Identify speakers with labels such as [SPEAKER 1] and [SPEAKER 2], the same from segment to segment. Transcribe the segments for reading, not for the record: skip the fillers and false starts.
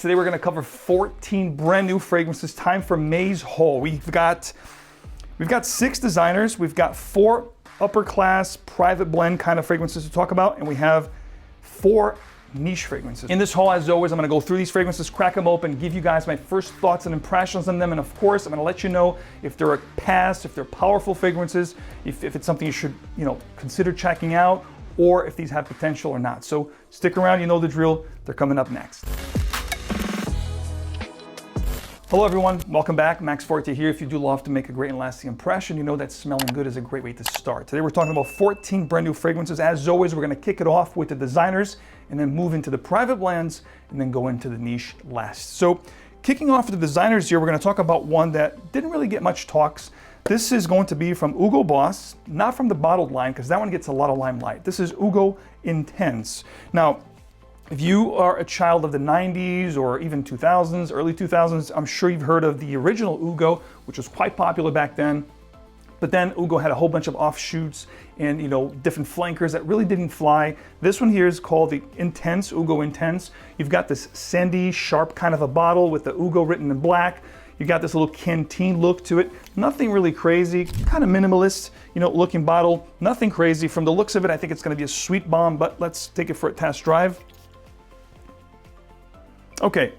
[SPEAKER 1] Today we're going to cover 14 brand new fragrances. Time for May's haul. We've got 6 designers. We've got 4 upper class private blend kind of fragrances to talk about, and we have 4 niche fragrances. In this haul, as always, I'm going to go through these fragrances, crack them open, give you guys my first thoughts and impressions on them, and of course, I'm going to let you know if they're a pass, if they're powerful fragrances, if it's something you should, consider checking out, or if these have potential or not. So stick around, you know the drill. They're coming up next. Hello everyone, welcome back. Max Forte here. If you do love to make a great and lasting impression, you know that smelling good is a great way to start. Today we're talking about 14 brand new fragrances. As always, we're going to kick it off with the designers and then move into the private blends and then go into the niche last. So kicking off with the designers here, we're going to talk about one that didn't really get much talks. This is going to be from Hugo Boss, not from the bottled line because that one gets a lot of limelight. This is Hugo Intense. Now, if you are a child of the 90s or even 2000s, early 2000s, I'm sure you've heard of the original Hugo, which was quite popular back then. But then Hugo had a whole bunch of offshoots and different flankers that really didn't fly. This one here is called the Intense, Hugo Intense. You've got this sandy, sharp kind of a bottle with the Hugo written in black. You got this little canteen look to it. Nothing really crazy, kind of minimalist, looking bottle. Nothing crazy. From the looks of it, I think it's going to be a sweet bomb, but let's take it for a test drive. Okay,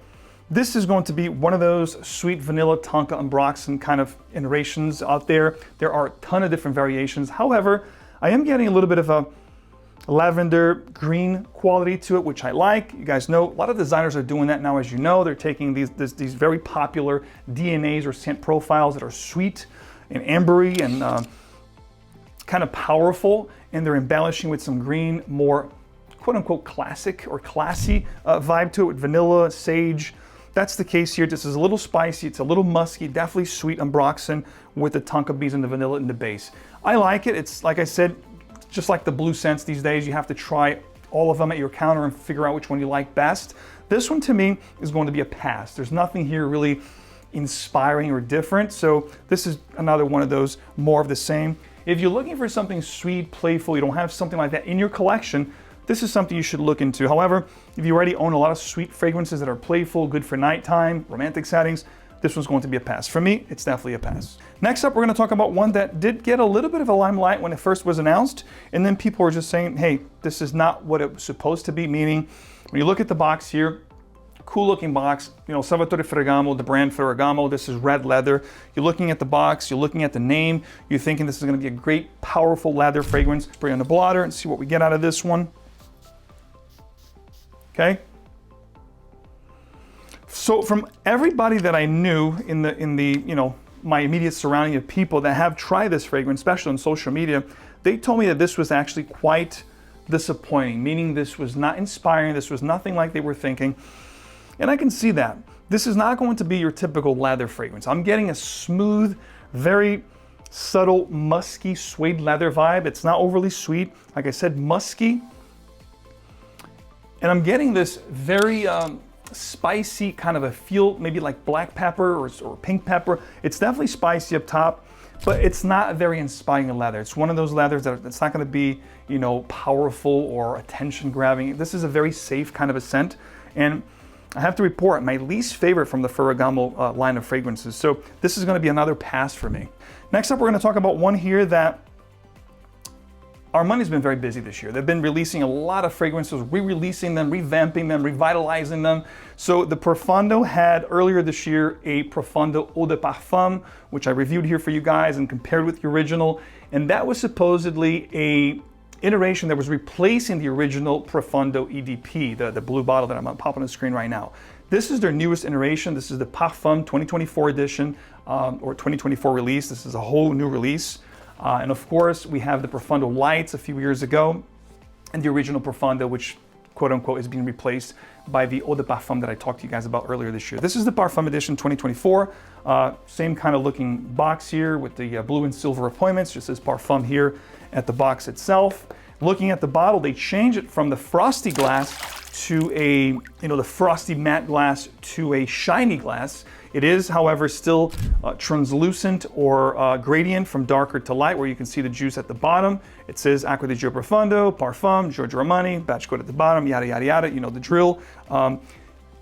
[SPEAKER 1] this is going to be one of those sweet vanilla tonka ambroxan kind of iterations out there. There are a ton of different variations. However, I am getting a little bit of a lavender green quality to it, which I like. You guys know a lot of designers are doing that now, as you know. They're taking these very popular DNAs or scent profiles that are sweet and ambery and kind of powerful, and they're embellishing with some green, more quote-unquote classic or classy vibe to it with vanilla, sage. That's the case here. This is a little spicy, it's a little musky, definitely sweet ambroxan with the tonka beans and the vanilla in the base. I like it. It's, like I said, just like the blue scents these days, you have to try all of them at your counter and figure out which one you like best. This one to me is going to be a pass. There's nothing here really inspiring or different, so this is another one of those more of the same. If you're looking for something sweet, playful, you don't have something like that in your collection, this is something you should look into. However, if you already own a lot of sweet fragrances that are playful, good for nighttime, romantic settings, this one's going to be a pass. For me, it's definitely a pass. Next up, we're going to talk about one that did get a little bit of a limelight when it first was announced, and then people were just saying, hey, this is not what it was supposed to be, meaning when you look at the box here, cool looking box, Salvatore Ferragamo, the brand Ferragamo, this is red leather. You're looking at the box, you're looking at the name, you're thinking this is going to be a great, powerful leather fragrance. Spray on the blotter and see what we get out of this one. Okay. So from everybody that I knew in the my immediate surrounding of people that have tried this fragrance, especially on social media, they told me that this was actually quite disappointing, meaning this was not inspiring, this was nothing like they were thinking. And I can see that. This is not going to be your typical leather fragrance. I'm getting a smooth, very subtle, musky suede leather vibe. It's not overly sweet. Like I said, musky. And I'm getting this very spicy kind of a feel, maybe like black pepper or pink pepper. It's definitely spicy up top, but it's not a very inspiring leather. It's one of those leathers that's not going to be, powerful or attention grabbing. This is a very safe kind of a scent. And I have to report, my least favorite from the Ferragamo line of fragrances. So this is going to be another pass for me. Next up, we're going to talk about one here that Armani's been very busy this year. They've been releasing a lot of fragrances, re-releasing them, revamping them, revitalizing them. So the Profondo had earlier this year a Profondo Eau de Parfum, which I reviewed here for you guys and compared with the original. And that was supposedly a iteration that was replacing the original Profondo EDP, the blue bottle that I'm popping on the screen right now. This is their newest iteration. This is the Parfum 2024 edition or 2024 release. This is a whole new release. And of course, we have the Profondo Lights a few years ago, and the original Profondo, which quote unquote is being replaced by the Eau de Parfum that I talked to you guys about earlier this year. This is the Parfum Edition 2024. Same kind of looking box here with the blue and silver appointments, just says Parfum here at the box itself. Looking at the bottle, they changed it from the frosty glass to a, the frosty matte glass to a shiny glass. It is, however, still translucent or gradient from darker to light, where you can see the juice at the bottom. It says Acqua di Gio Profondo, Parfum, Giorgio Armani, batch code at the bottom, yada, yada, yada, you know the drill.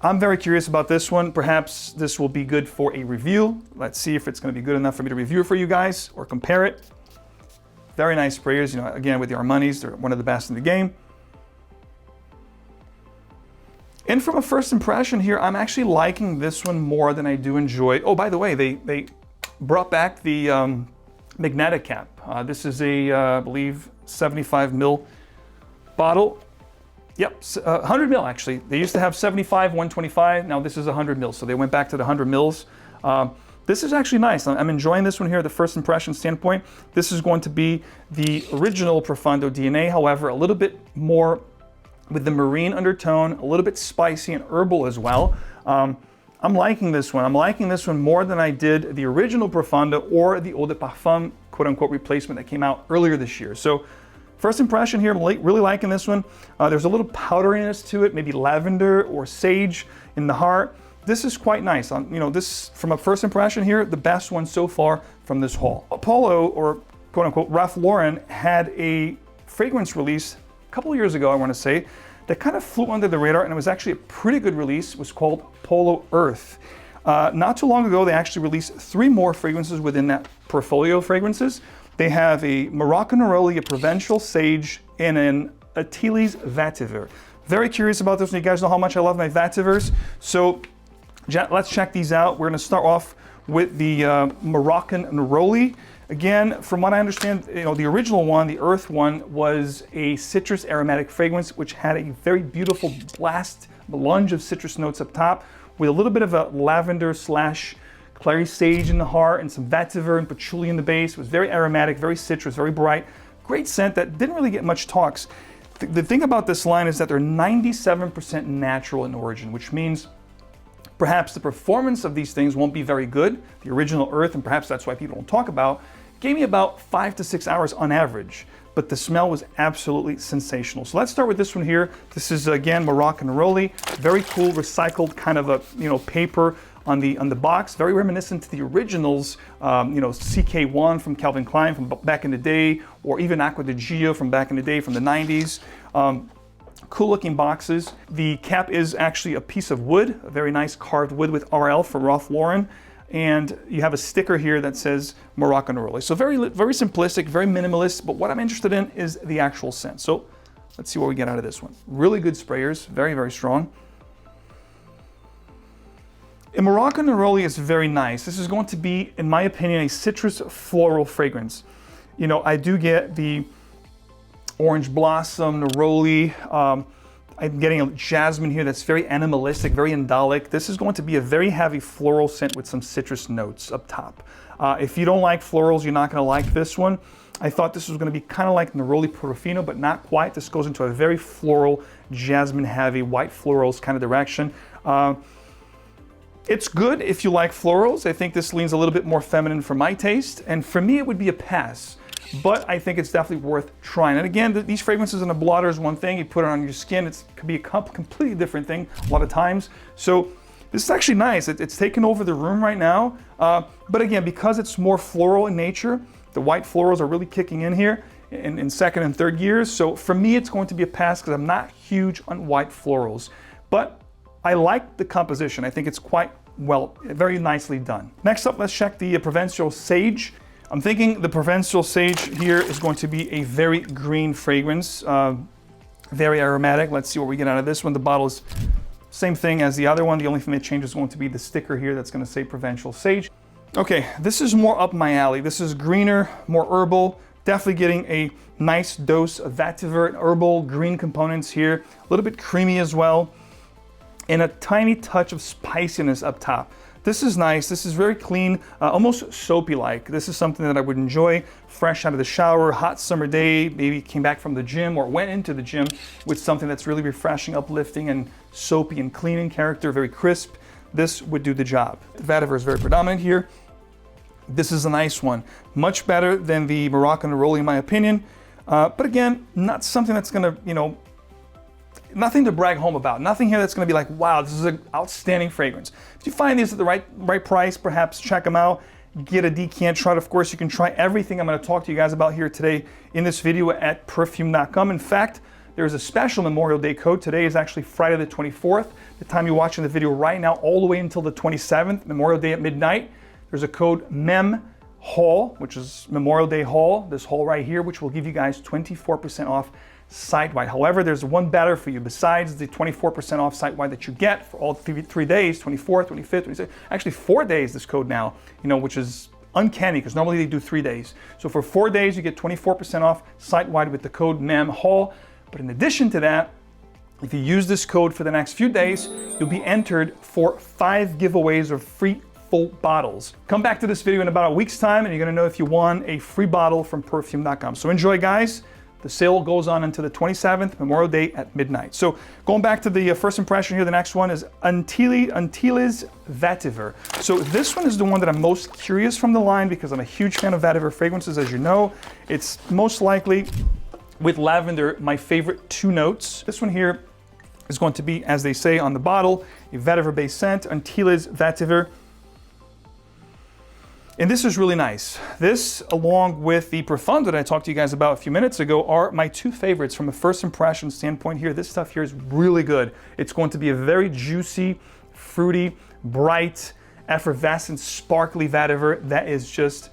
[SPEAKER 1] I'm very curious about this one. Perhaps this will be good for a review. Let's see if it's going to be good enough for me to review it for you guys or compare it. Very nice sprayers. You know, again, with the Armanis, they're one of the best in the game. And from a first impression here, I'm actually liking this one more than I do enjoy. Oh, by the way, they brought back the magnetic cap. This is a, I believe, 75 ml bottle. Yep, 100 ml actually. They used to have 75, 125. Now this is 100 ml. So they went back to the 100 mils. This is actually nice. I'm enjoying this one here, the first impression standpoint. This is going to be the original Profondo DNA, however, a little bit more with the marine undertone, a little bit spicy and herbal as well. I'm liking this one. I'm liking this one more than I did the original Profondo or the Eau de Parfum, quote unquote, replacement that came out earlier this year. So first impression here, I'm really liking this one. There's a little powderiness to it, maybe lavender or sage in the heart. This is quite nice. You know, this, from a first impression here, the best one so far from this haul. Polo, or quote unquote, Ralph Lauren, had a fragrance release a couple of years ago, I want to say, that kind of flew under the radar, and it was actually a pretty good release. It was called Polo Earth. Not too long ago, they actually released 3 more fragrances within that portfolio of fragrances. They have a Moroccan Neroli, a Provencial Sage, and an Antilles Vetiver. Very curious about this one. You guys know how much I love my Vetivers. So let's check these out. We're going to start off with the Moroccan Neroli. Again, from what I understand, you know, the original one, the Earth one, was a citrus aromatic fragrance, which had a very beautiful blast, melange of citrus notes up top, with a little bit of a lavender slash clary sage in the heart and some vetiver and patchouli in the base. It was very aromatic, very citrus, very bright. Great scent that didn't really get much talks. The thing about this line is that they're 97% natural in origin, which means perhaps the performance of these things won't be very good. The original Earth, and perhaps that's why people don't talk about, gave me about 5 to 6 hours on average, but the smell was absolutely sensational. So let's start with this one here. This is, again, Moroccan Neroli. Very cool, recycled kind of a, you know, paper on the box. Very reminiscent to the originals, you know, CK1 from Calvin Klein from back in the day, or even Acqua di Gio from back in the day from the 90s. Cool looking boxes. The cap is actually a piece of wood, a very nice carved wood with RL for Ralph Lauren. And you have a sticker here that says Moroccan Neroli. So very simplistic, very minimalist, but what I'm interested in is the actual scent. So let's see what we get out of this one. Really good sprayers, very, very strong. A Moroccan Neroli is very nice. This is going to be, in my opinion, a citrus floral fragrance. You know, I do get the orange blossom, Neroli. I'm getting a jasmine here that's very animalistic, very indolic. This is going to be a very heavy floral scent with some citrus notes up top. If you don't like florals, you're not going to like this one. I thought this was going to be kind of like Neroli Portofino, but not quite. This goes into a very floral, jasmine heavy, white florals kind of direction. It's good if you like florals. I think this leans a little bit more feminine for my taste, and for me it would be a pass. But I think it's definitely worth trying. And again, these fragrances in a blotter is one thing. You put it on your skin, it could be a completely different thing a lot of times. So this is actually nice. It's taken over the room right now. But again, because it's more floral in nature, the white florals are really kicking in here in second and third gears. So for me, it's going to be a pass because I'm not huge on white florals. But I like the composition. I think it's quite well, very nicely done. Next up, let's check the Provencial Sage. I'm thinking the Provencial Sage here is going to be a very green fragrance, very aromatic. Let's see what we get out of this one. The bottle is same thing as the other one. The only thing that changes is going to be the sticker here that's going to say Provencial Sage. Okay, this is more up my alley. This is greener, more herbal, definitely getting a nice dose of vetiver and herbal green components here. A little bit creamy as well, and a tiny touch of spiciness up top. This is nice. This is very clean, almost soapy-like. This is something that I would enjoy fresh out of the shower, hot summer day, maybe came back from the gym or went into the gym with something that's really refreshing, uplifting, and soapy and clean in character, very crisp. This would do the job. The vetiver is very predominant here. This is a nice one. Much better than the Moroccan Neroli in my opinion. But again, not something that's gonna, you know, nothing to brag home about. Nothing here that's going to be like, wow, this is an outstanding fragrance. If you find these at the right price, perhaps check them out. Get a decant, try it. Of course, you can try everything I'm going to talk to you guys about here today in this video at perfume.com. In fact, there's a special Memorial Day code. Today is actually Friday the 24th. The time you're watching the video right now, all the way until the 27th, Memorial Day at midnight. There's a code MEMHAUL, which is Memorial Day Haul, this haul right here, which will give you guys 24% off site-wide. However, there's one better for you besides the 24% off site-wide that you get for all three days, 24th, 25th, 26th, actually 4 days this code now, which is uncanny because normally they do 3 days. So for 4 days, you get 24% off site-wide with the code MEMHAUL. But in addition to that, if you use this code for the next few days, you'll be entered for 5 giveaways of free full bottles. Come back to this video in about a week's time and you're gonna know if you won a free bottle from perfume.com. So enjoy, guys. The sale goes on until the 27th, Memorial Day at midnight. So going back to the first impression here, the next one is Antilles Vetiver. So this one is the one that I'm most curious from the line because I'm a huge fan of Vetiver fragrances, as you know. It's most likely, with lavender, my favorite 2 notes. This one here is going to be, as they say on the bottle, a Vetiver-based scent, Antilles Vetiver. And this is really nice. This, along with the Profound that I talked to you guys about a few minutes ago, are my 2 favorites from a first impression standpoint here. This stuff here is really good. It's going to be a very juicy, fruity, bright, effervescent, sparkly vetiver that is just,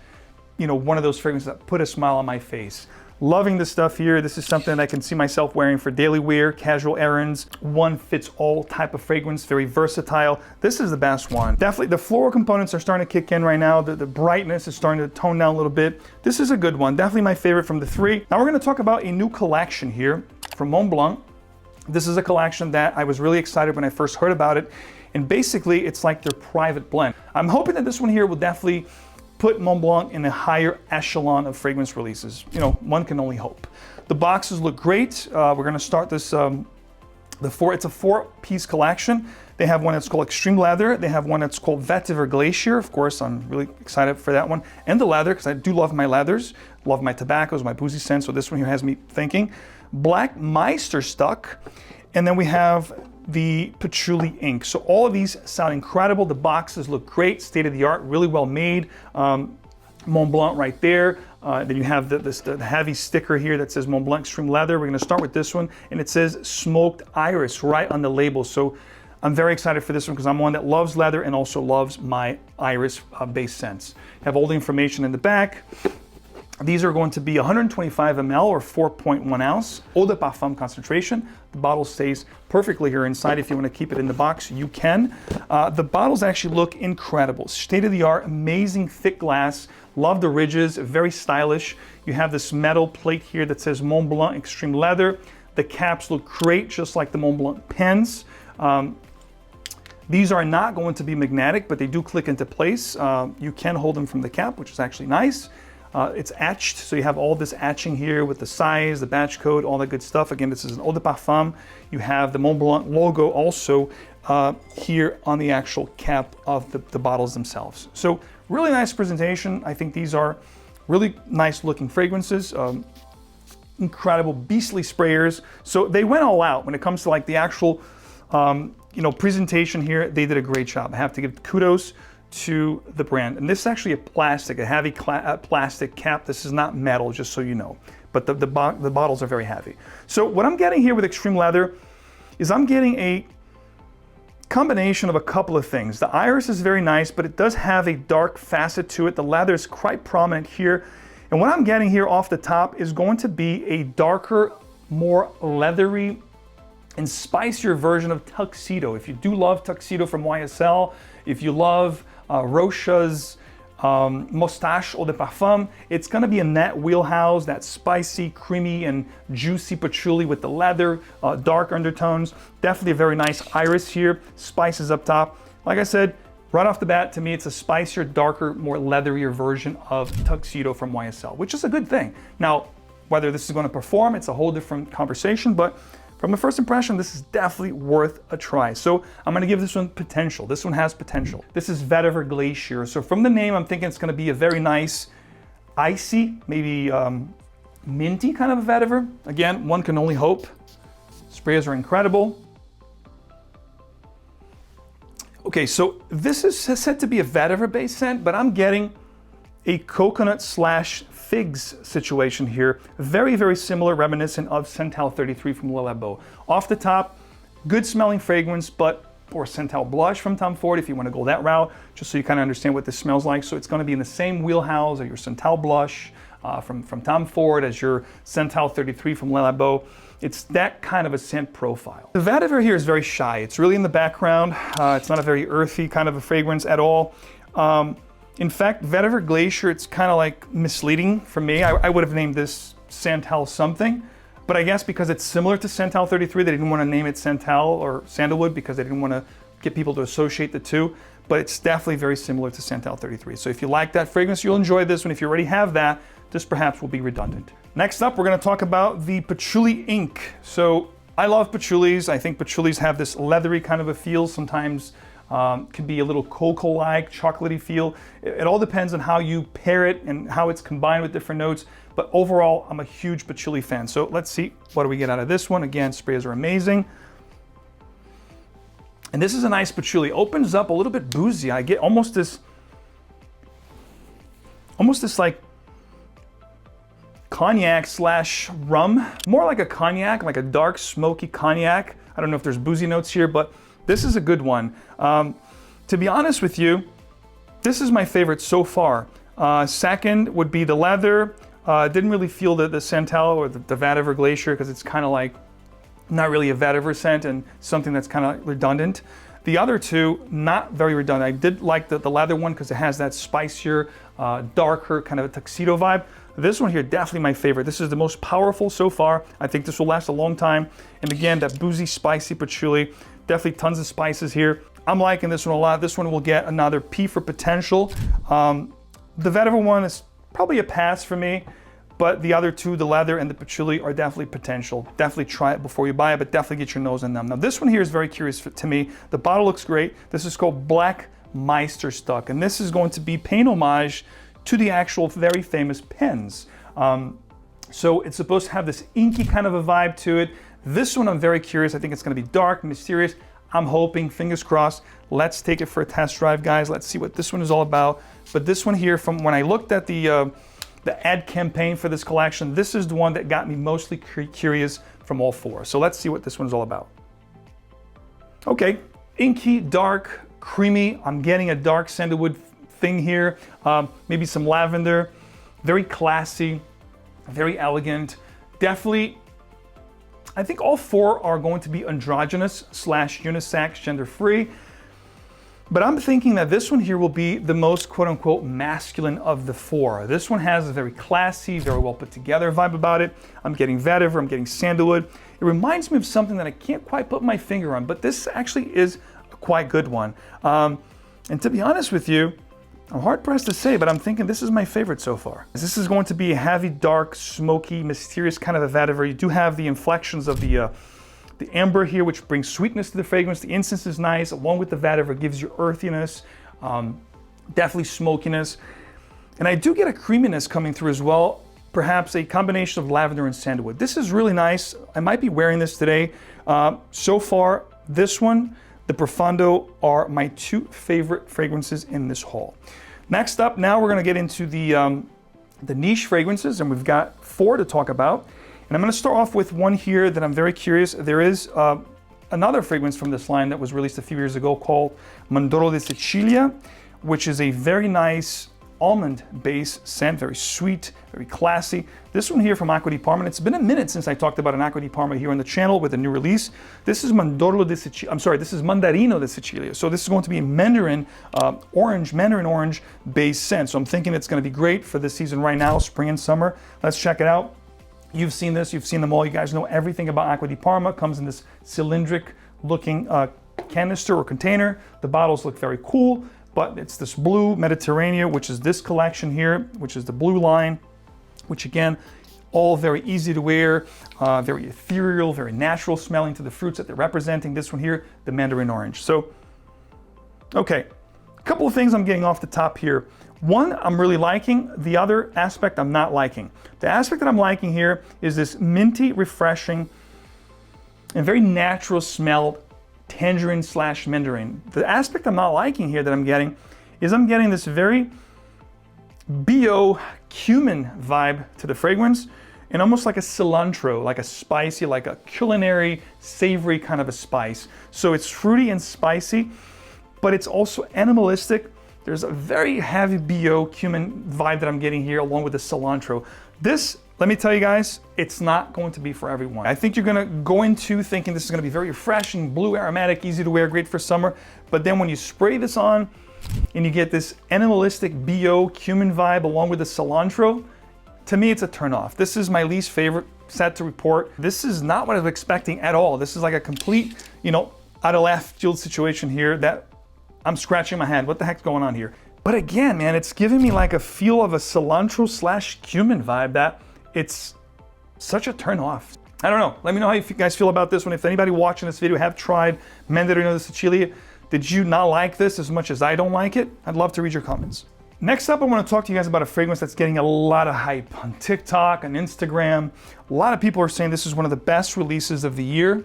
[SPEAKER 1] one of those fragrances that put a smile on my face. Loving this stuff here. This is something that I can see myself wearing for daily wear, casual errands, one fits all type of fragrance, very versatile. This is the best one. Definitely the floral components are starting to kick in right now. The brightness is starting to tone down a little bit. This is a good one. Definitely my favorite from the 3. Now we're going to talk about a new collection here from Montblanc. This is a collection that I was really excited when I first heard about it. And basically it's like their private blend. I'm hoping that this one here will definitely put Montblanc in a higher echelon of fragrance releases. One can only hope. The boxes look great. We're gonna start this, it's a 4-piece collection. They have one that's called Extreme Leather. They have one that's called Vetiver Glacier. Of course, I'm really excited for that one. And the leather, because I do love my leathers, love my tobaccos, my boozy scents. So this one here has me thinking. Black Meisterstuck. And then we have the Patchouli Ink. So all of these sound incredible. The boxes look great, state of the art, really well made. Montblanc right there. Then you have the heavy sticker here that says Montblanc Extreme Leather. We're gonna start with this one, and it says Smoked Iris right on the label. So I'm very excited for this one because I'm one that loves leather and also loves my iris-based scents. Have all the information in the back. These are going to be 125 ml or 4.1 ounce eau de parfum concentration. The bottle stays perfectly here inside. If you want to keep it in the box, you can. The bottles actually look incredible. State of the art, amazing thick glass. Love the ridges, very stylish. You have this metal plate here that says Montblanc Extreme Leather. The caps look great, just like the Montblanc pens. These are not going to be magnetic, but they do click into place. You can hold them from the cap, which is actually nice. It's etched, so you have all this etching here with the size, the batch code, all that good stuff. Again, this is an eau de parfum. You have the Montblanc logo also here on the actual cap of the bottles themselves. So really nice presentation. I think these are really nice looking fragrances. Incredible, beastly sprayers. So they went all out when it comes to like the actual presentation here. They did a great job. I have to give kudos to the brand. And this is actually a heavy plastic cap. This is not metal, just so you know. But the bottles are very heavy. So what I'm getting here with Extreme Leather is I'm getting a combination of a couple of things. The iris is very nice, but it does have a dark facet to it. The leather is quite prominent here. And what I'm getting here off the top is going to be a darker, more leathery and spicier version of Tuxedo. If you do love Tuxedo from YSL, if you love Rocha's Moustache Eau de Parfum, it's gonna be in that wheelhouse, that spicy, creamy, and juicy patchouli with the leather, dark undertones. Definitely a very nice iris here, spices up top. Like I said, right off the bat, to me, it's a spicier, darker, more leatherier version of Tuxedo from YSL, which is a good thing. Now, whether this is gonna perform, it's a whole different conversation, but from a first impression, this is definitely worth a try. So I'm gonna give this one potential. This one has potential. This is Vetiver Glacier. So from the name, I'm thinking it's gonna be a very nice, icy, maybe minty kind of a vetiver. Again, one can only hope. Sprays are incredible. Okay, so this is said to be a vetiver-based scent, but I'm getting a coconut / figs situation here. Very, very similar, reminiscent of Santal 33 from Le Labo. Off the top, good smelling fragrance, or Santal blush from Tom Ford if you want to go that route, just so you kind of understand what this smells like. So it's going to be in the same wheelhouse as your Santal blush from Tom Ford, as your Santal 33 from Le Labo. It's that kind of a scent profile. The Vetiver here is very shy. It's really in the background. It's not a very earthy kind of a fragrance at all. In fact, Vetiver Glacier, it's kind of like misleading for me. I would have named this Santal something, but I guess because it's similar to Santal 33, they didn't want to name it Santal or Sandalwood because they didn't want to get people to associate the two, but it's definitely very similar to Santal 33. So if you like that fragrance, you'll enjoy this one. If you already have that, this perhaps will be redundant. Next up, we're going to talk about the Patchouli Ink. So I love patchoulis. I think patchoulis have this leathery kind of a feel. Sometimes could be a little cocoa-like, chocolatey feel. It all depends on how you pair it and how it's combined with different notes. But overall, I'm a huge patchouli fan. So let's see, what do we get out of this one? Again, sprays are amazing. And this is a nice patchouli. Opens up a little bit boozy. I get almost this like cognac slash rum. More like a cognac, like a dark, smoky cognac. I don't know if there's boozy notes here, but this is a good one. To be honest with you, this is my favorite so far. Second would be the leather. Didn't really feel the Santal or the Vetiver Glacier because it's kind of like not really a vetiver scent and something that's kind of redundant. The other two, not very redundant. I did like the leather one because it has that spicier, darker kind of a tuxedo vibe. This one here, definitely my favorite. This is the most powerful so far. I think this will last a long time. And again, that boozy, spicy patchouli. Definitely tons of spices here. I'm liking this one a lot. This one will get another P for potential. The Vetiver one is probably a pass for me, but the other two, the leather and the patchouli, are definitely potential. Definitely try it before you buy it, but definitely get your nose in them. Now this one here is very curious to me. The bottle looks great. This is called Black Meisterstuck, and this is going to be paying homage to the actual very famous pens. So it's supposed to have this inky kind of a vibe to it. This one I'm very curious. I think it's going to be dark, mysterious. I'm hoping, fingers crossed. Let's take it for a test drive, guys. Let's see what this one is all about. But this one here, from when I looked at the ad campaign for this collection, this is the one that got me mostly curious from all four. So let's see what this one's all about. Okay, inky, dark, creamy. I'm getting a dark sandalwood thing here. Maybe some lavender. Very classy, very elegant. Definitely, I think all four are going to be androgynous / unisex, gender-free. But I'm thinking that this one here will be the most quote-unquote masculine of the four. This one has a very classy, very well put together vibe about it. I'm getting vetiver, I'm getting sandalwood. It reminds me of something that I can't quite put my finger on, but this actually is a quite good one. And to be honest with you, I'm hard pressed to say, but I'm thinking this is my favorite so far. This is going to be a heavy, dark, smoky, mysterious kind of a vetiver. You do have the inflections of the amber here, which brings sweetness to the fragrance. The incense is nice, along with the vetiver, gives you earthiness, definitely smokiness. And I do get a creaminess coming through as well, perhaps a combination of lavender and sandalwood. This is really nice. I might be wearing this today. So far, this one, the Profondo, are my two favorite fragrances in this haul. Next up, now we're gonna get into the niche fragrances, and we've got four to talk about. And I'm gonna start off with one here that I'm very curious. There is another fragrance from this line that was released a few years ago called Mandorlo di Sicilia, which is a very nice almond-based scent, very sweet, very classy. This one here from Acqua di Parma, and it's been a minute since I talked about an Acqua di Parma here on the channel with a new release. This is Mandorlo di Sicilia, I'm sorry, this is Mandarino di Sicilia. So this is going to be a Mandarin orange based scent. So I'm thinking it's gonna be great for this season right now, spring and summer. Let's check it out. You've seen this, you've seen them all. You guys know everything about Acqua di Parma. It comes in this cylindric looking canister or container. The bottles look very cool, but it's this blue Mediterranean, which is this collection here, which is the blue line, which again, all very easy to wear, very ethereal, very natural smelling to the fruits that they're representing. This one here, the mandarin orange. So, okay, a couple of things I'm getting off the top here. One, I'm really liking. The other aspect I'm not liking. The aspect that I'm liking here is this minty, refreshing, and very natural smelled tangerine / mandarin. The aspect I'm not liking here that I'm getting is I'm getting this very BO cumin vibe to the fragrance, and almost like a cilantro, like a spicy, like a culinary, savory kind of a spice. So it's fruity and spicy, but it's also animalistic. There's a very heavy BO cumin vibe that I'm getting here along with the cilantro. This, let me tell you guys, it's not going to be for everyone. I think you're gonna go into thinking this is gonna be very refreshing, blue aromatic, easy to wear, great for summer. But then when you spray this on and you get this animalistic BO cumin vibe along with the cilantro, to me it's a turn off. This is my least favorite set to report. This is not what I was expecting at all. This is like a complete, you know, out of left field situation here that I'm scratching my head. What the heck's going on here? But again, man, it's giving me like a feel of a cilantro slash cumin vibe that it's such a turn off. I don't know. Let me know how you guys feel about this one. If anybody watching this video have tried Mandarino de Sicilia, did you not like this as much as I don't like it? I'd love to read your comments. Next up, I want to talk to you guys about a fragrance that's getting a lot of hype on TikTok, on Instagram. A lot of people are saying this is one of the best releases of the year.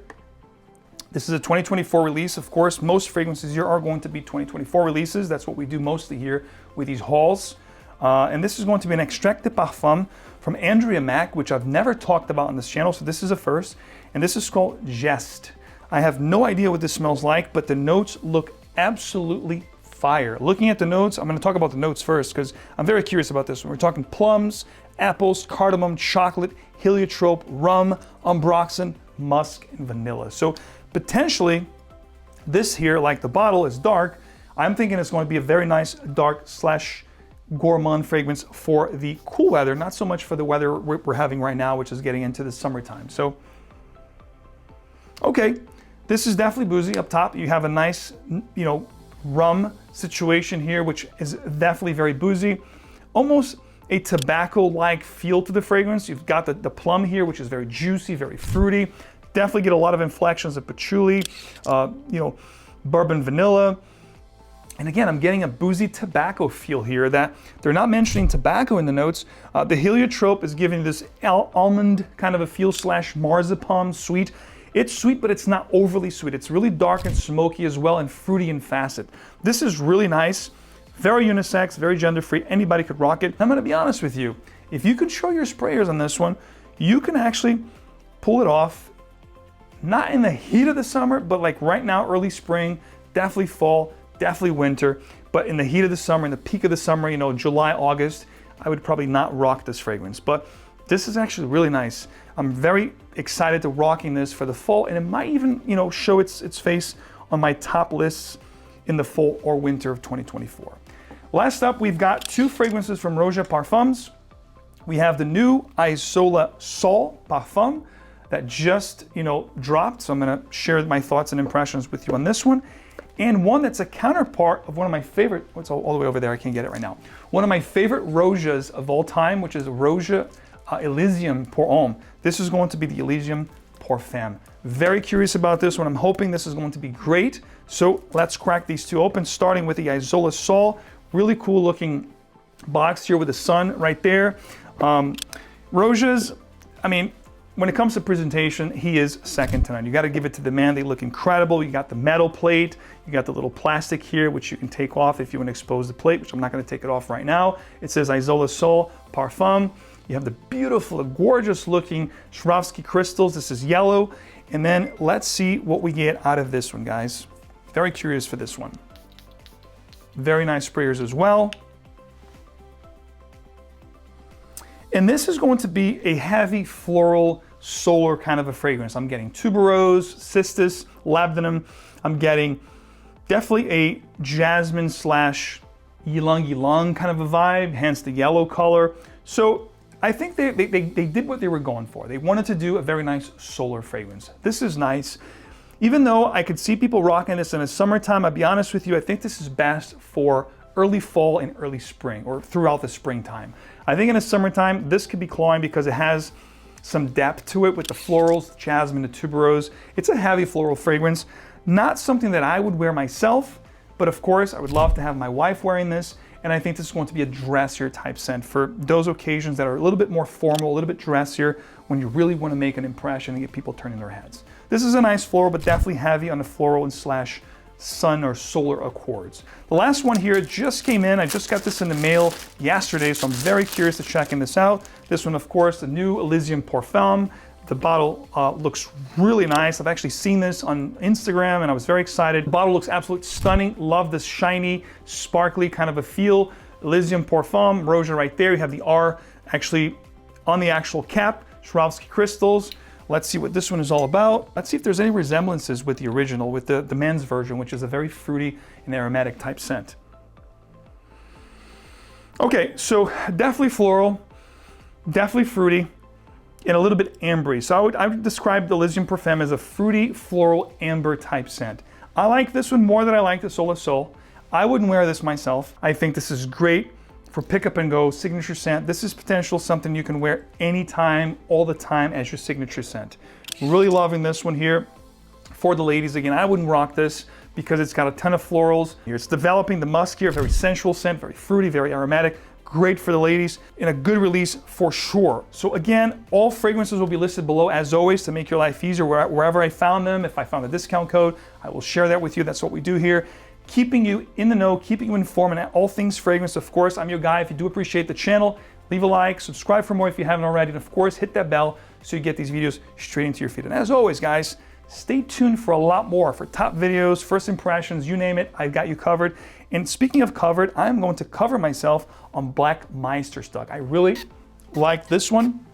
[SPEAKER 1] This is a 2024 release. Of course, most fragrances here are going to be 2024 releases. That's what we do mostly here with these hauls. And this is going to be an extrait de parfum from Andrea Mack, which I've never talked about on this channel, so this is a first. And this is called Geste. I have no idea what this smells like, but the notes look absolutely fire. Looking at the notes, I'm gonna talk about the notes first because I'm very curious about this one. We're talking plums, apples, cardamom, chocolate, heliotrope, rum, ambroxan, musk, and vanilla. So potentially, this here, like the bottle, is dark. I'm thinking it's going to be a very nice dark slash gourmand fragrance for the cool weather, not so much for the weather we're having right now, which is getting into the summertime. So, okay, this is definitely boozy. Up top, you have a nice, you know, rum situation here, which is definitely very boozy. Almost a tobacco-like feel to the fragrance. You've got the plum here, which is very juicy, very fruity. Definitely get a lot of inflections of patchouli, you know, bourbon vanilla. And again, I'm getting a boozy tobacco feel here that they're not mentioning tobacco in the notes. The heliotrope is giving this almond kind of a feel slash marzipan sweet. It's sweet, but it's not overly sweet. It's really dark and smoky as well and fruity and facet. This is really nice, very unisex, very gender-free. Anybody could rock it. I'm gonna be honest with you. If you could show your sprayers on this one, you can actually pull it off, not in the heat of the summer, but like right now, early spring, definitely fall, definitely winter, but in the heat of the summer, in the peak of the summer, you know, July, August, I would probably not rock this fragrance, but this is actually really nice. I'm very excited to rocking this for the fall, and it might even, you know, show its face on my top lists in the fall or winter of 2024. Last up, we've got two fragrances from Roja Parfums. We have the new Isola Sol Parfum that just, you know, dropped, so I'm gonna share my thoughts and impressions with you on this one. And one that's a counterpart of one of my favorite, what's all the way over there, I can't get it right now. One of my favorite Rojas of all time, which is Roja Elysium Pour Homme. This is going to be the Elysium Pour Femme. Very curious about this one. I'm hoping this is going to be great. So let's crack these two open, starting with the Isola Sol. Really cool looking box here with the sun right there. Rojas, I mean, when it comes to presentation, he is second to none. You got to give it to the man. They look incredible. You got the metal plate. You got the little plastic here, which you can take off if you want to expose the plate, which I'm not going to take it off right now. It says Isola Sol Parfum. You have the beautiful, gorgeous looking Swarovski crystals. This is yellow. And then let's see what we get out of this one, guys. Very curious for this one. Very nice sprayers as well. And this is going to be a heavy floral solar kind of a fragrance. I'm getting tuberose, cistus, labdanum. I'm getting definitely a jasmine slash ylang ylang kind of a vibe, hence the yellow color. So I think they did what they were going for. They wanted to do a very nice solar fragrance. This is nice. Even though I could see people rocking this in the summertime, I'll be honest with you, I think this is best for early fall and early spring, or throughout the springtime. I think in the summertime, this could be cloying because it has some depth to it with the florals, jasmine, the tuberose. It's a heavy floral fragrance. Not something that I would wear myself, but of course, I would love to have my wife wearing this, and I think this is going to be a dressier type scent for those occasions that are a little bit more formal, a little bit dressier, when you really want to make an impression and get people turning their heads. This is a nice floral, but definitely heavy on the floral and slash sun or solar accords. The last one here just came in. I just got this in the mail yesterday, so I'm very curious to checking this out. This one, of course, the new Elysium Parfum. The bottle looks really nice. I've actually seen this on Instagram and I was very excited. The bottle looks absolutely stunning. Love this shiny, sparkly kind of a feel. Elysium Parfum, Roja right there. You have the R actually on the actual cap, Swarovski crystals. Let's see what this one is all about. Let's see if there's any resemblances with the original, with the men's version, which is a very fruity and aromatic type scent. Okay, so definitely floral, definitely fruity, and a little bit ambery. So I would describe the Elysium Parfum as a fruity, floral, amber type scent. I like this one more than I like the Sol Sol. I wouldn't wear this myself. I think this is great for pick up and go signature scent. This is potential something you can wear anytime, all the time as your signature scent. Really loving this one here. For the ladies, again, I wouldn't rock this because it's got a ton of florals. It's developing the muskier, very sensual scent, very fruity, very aromatic. Great for the ladies and a good release for sure. So again, all fragrances will be listed below as always to make your life easier wherever I found them. If I found a discount code, I will share that with you. That's what we do here. Keeping you in the know, keeping you informed on all things fragrance. Of course, I'm your guy. If you do appreciate the channel, leave a like, subscribe for more if you haven't already, and of course, hit that bell so you get these videos straight into your feed. And as always, guys, stay tuned for a lot more, for top videos, first impressions, you name it, I've got you covered. And speaking of covered, I'm going to cover myself on Black Meisterstuck. I really like this one.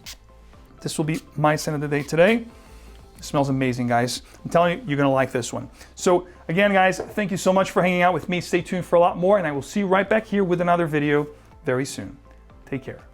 [SPEAKER 1] This will be my scent of the day today. It smells amazing, guys. I'm telling you, you're gonna like this one. So again, guys, thank you so much for hanging out with me. Stay tuned for a lot more, and I will see you right back here with another video very soon. Take care.